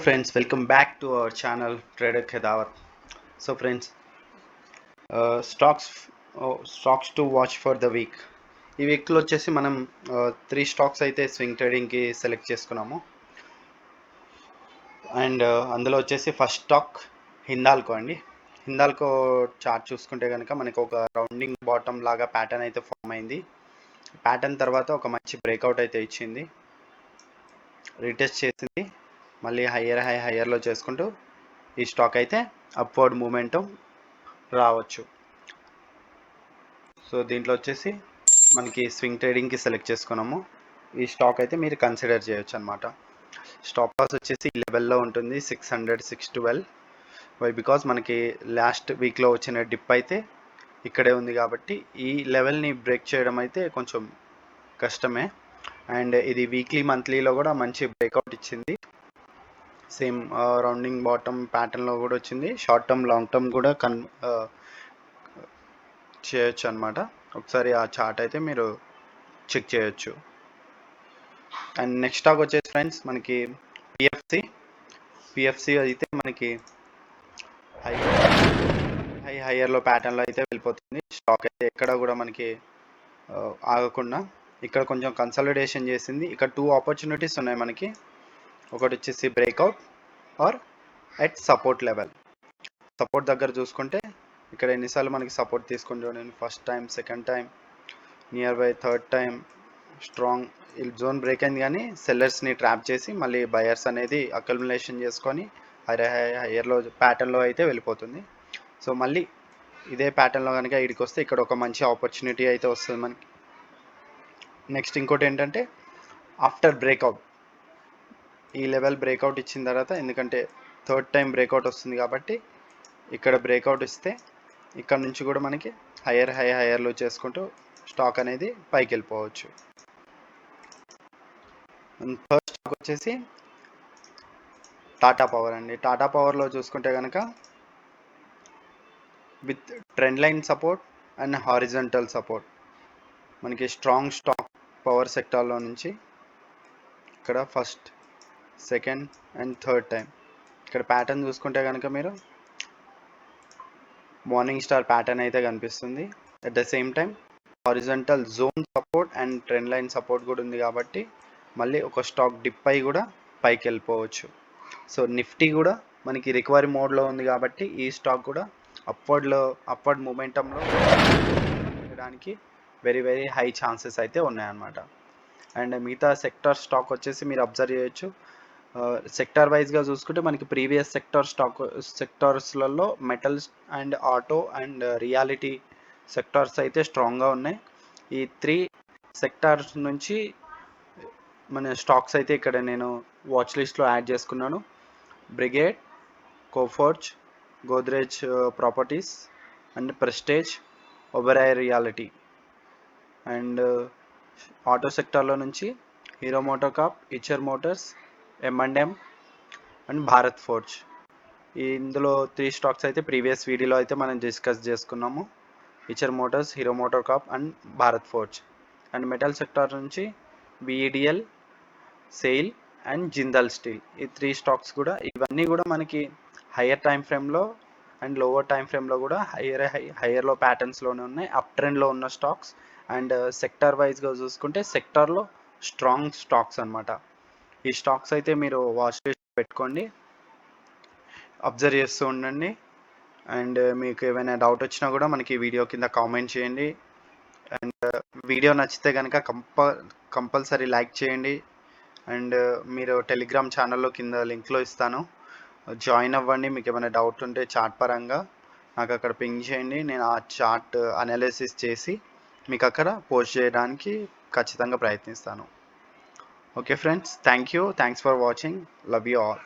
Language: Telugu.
Friends, welcome back to our channel Trader Khedawat. So friends, stocks to watch for the week. ఈ వీక్లో వచ్చేసి మనం 3 స్టాక్స్ అయితే స్వింగ్ ట్రేడింగ్కి సెలెక్ట్ చేసుకున్నాము. అండ్ అందులో వచ్చేసి ఫస్ట్ స్టాక్ హిందాల్కో అండి. హిందాల్కో చార్ట్ చూసుకుంటే కనుక మనకు ఒక రౌండింగ్ బాటమ్ లాగా ప్యాటర్న్ అయితే ఫామ్ అయింది. ప్యాటర్న్ తర్వాత ఒక మంచి బ్రేక్అవుట్ అయితే ఇచ్చింది, రీటెస్ట్ చేసింది, మళ్ళీ హయ్యర్లో చేసుకుంటూ ఈ స్టాక్ అయితే అప్వర్డ్ మూమెంటం రావచ్చు. సో దీంట్లో వచ్చేసి మనకి స్వింగ్ ట్రేడింగ్కి సెలెక్ట్ చేసుకున్నాము. ఈ స్టాక్ అయితే మీరు కన్సిడర్ చేయొచ్చు అనమాట. స్టాప్ లాస్ వచ్చేసి ఈ లెవెల్లో ఉంటుంది, 600, 612. వై బికాజ్ మనకి లాస్ట్ వీక్లో వచ్చిన డిప్ అయితే ఇక్కడే ఉంది కాబట్టి ఈ లెవెల్ని బ్రేక్ చేయడం అయితే కొంచెం కష్టమే. అండ్ ఇది వీక్లీ మంత్లీలో కూడా మంచి బ్రేక్అవుట్ ఇచ్చింది. సేమ్ రౌండింగ్ బాటమ్ ప్యాటర్న్లో కూడా వచ్చింది. షార్ట్ టర్మ్ లాంగ్ టర్మ్ కూడా చేయొచ్చు అనమాట. ఒకసారి ఆ చార్ట్ అయితే మీరు చెక్ చేయొచ్చు. అండ్ నెక్స్ట్ స్టాక్ వచ్చేసి ఫ్రెండ్స్ మనకి పిఎఫ్సి అయితే మనకి హయ్యర్లో ప్యాటర్న్లో అయితే వెళ్ళిపోతుంది. స్టాక్ అయితే ఎక్కడ కూడా మనకి ఆగకుండా ఇక్కడ కొంచెం కన్సాలిడేషన్ చేసింది. ఇక్కడ 2 ఆపర్చునిటీస్ ఉన్నాయి మనకి. ఒకటి వచ్చేసి breakout or at support level. Support దగ్గర చూసుకుంటే ఇక్కడ ఎన్నిసార్లు మనకి సపోర్ట్ తీసుకుంటూ నేను first time, second time, near by third time strong zone break అయింది, కానీ సెల్లర్స్ని ట్రాప్ చేసి మళ్ళీ బయర్స్ అనేది అక్యుములేషన్ చేసుకొని హయ్యర్లో ప్యాటర్న్లో అయితే వెళ్ళిపోతుంది. సో మళ్ళీ ఇదే ప్యాటర్న్లో కనుక ఇడికి వస్తే ఇక్కడ ఒక మంచి ఆపర్చునిటీ అయితే వస్తుంది మనకి. నెక్స్ట్ ఇంకోటి ఏంటంటే ఆఫ్టర్ బ్రేక్అవుట్ ఈ లెవెల్ బ్రేక్అవుట్ ఇచ్చిన తర్వాత, ఎందుకంటే థర్డ్ టైం బ్రేక్అవుట్ వస్తుంది కాబట్టి ఇక్కడ బ్రేక్అవుట్ ఇస్తే ఇక్కడ నుంచి కూడా మనకి హయ్యర్లో చేసుకుంటూ స్టాక్ అనేది పైకి వెళ్ళిపోవచ్చు. ఫస్ట్ స్టాక్ వచ్చేసి టాటా పవర్ అండి. టాటా పవర్లో చూసుకుంటే కనుక with trend line support and horizontal support మనకి స్ట్రాంగ్ స్టాక్ పవర్ సెక్టార్లో నుంచి ఇక్కడ first, second and third time ఇక్కడ ప్యాటర్న్ చూసుకుంటే కనుక మీరు మార్నింగ్ స్టార్ ప్యాటర్న్ అయితే కనిపిస్తుంది. At the same time horizontal zone support and trend line support కూడా ఉంది కాబట్టి మళ్ళీ ఒక స్టాక్ డిప్ అయి కూడా పైకి వెళ్ళిపోవచ్చు. సో నిఫ్టీ కూడా మనకి రికవరీ మోడ్లో ఉంది కాబట్టి ఈ స్టాక్ కూడా అప్వర్డ్ మూమెంటంలో చేయడానికి వెరీ వెరీ హై ఛాన్సెస్ అయితే ఉన్నాయన్నమాట. అండ్ మిగతా సెక్టార్ స్టాక్ వచ్చేసి మీరు అబ్జర్వ్ చేయొచ్చు. సెక్టార్ వైజ్గా చూసుకుంటే మనకి ప్రీవియస్ సెక్టార్స్లలో metals and auto and reality sectors అయితే స్ట్రాంగ్గా ఉన్నాయి. ఈ 3 సెక్టార్స్ నుంచి మన స్టాక్స్ అయితే ఇక్కడ నేను వాచ్ లిస్ట్లో యాడ్ చేసుకున్నాను. Brigade, Coforge, Godrej properties and Prestige, Oberoi reality. And auto సెక్టార్లో నుంచి Hero MotoCorp, Eicher motors, M&M and Bharat Forge. ఇందులో 3 స్టాక్స్ అయితే ప్రీవియస్ వీడియోలో అయితే మనం డిస్కస్ చేసుకున్నాము. Eicher motors, Hero MotoCorp and Bharat Forge. And metal sector నుంచి BEDL, SAIL and Jindal steel. ఈ 3 స్టాక్స్ కూడా ఇవన్నీ కూడా మనకి హయ్యర్ టైం ఫ్రేమ్లో అండ్ లోవర్ టైం ఫ్రేమ్లో కూడా హయ్యర్లో ప్యాటర్న్స్లోనే ఉన్నాయి, అప్ ట్రెండ్లో ఉన్న స్టాక్స్. అండ్ సెక్టార్ వైజ్గా చూసుకుంటే సెక్టార్లో స్ట్రాంగ్ స్టాక్స్ అనమాట. ఈ స్టాక్స్ అయితే మీరు వాచ్ లిస్ట్ పెట్టుకోండి, అబ్జర్వ్ చేస్తూ ఉండండి. అండ్ మీకు ఏమైనా డౌట్ వచ్చినా కూడా మనకి వీడియో కింద కామెంట్ చేయండి. అండ్ వీడియో నచ్చితే కనుక కంపల్సరీ లైక్ చేయండి. అండ్ మీరు టెలిగ్రామ్ ఛానల్లో కింద లింక్లో ఇస్తాను, జాయిన్ అవ్వండి. మీకు ఏమైనా డౌట్ ఉంటే చార్ట్ పరంగా నాకు అక్కడ పింగ్ చేయండి. నేను ఆ చార్ట్ అనాలిసిస్ చేసి మీకు అక్కడ పోస్ట్ చేయడానికి ఖచ్చితంగా ప్రయత్నిస్తాను. Okay friends, thank you. Thanks for watching. Love you all.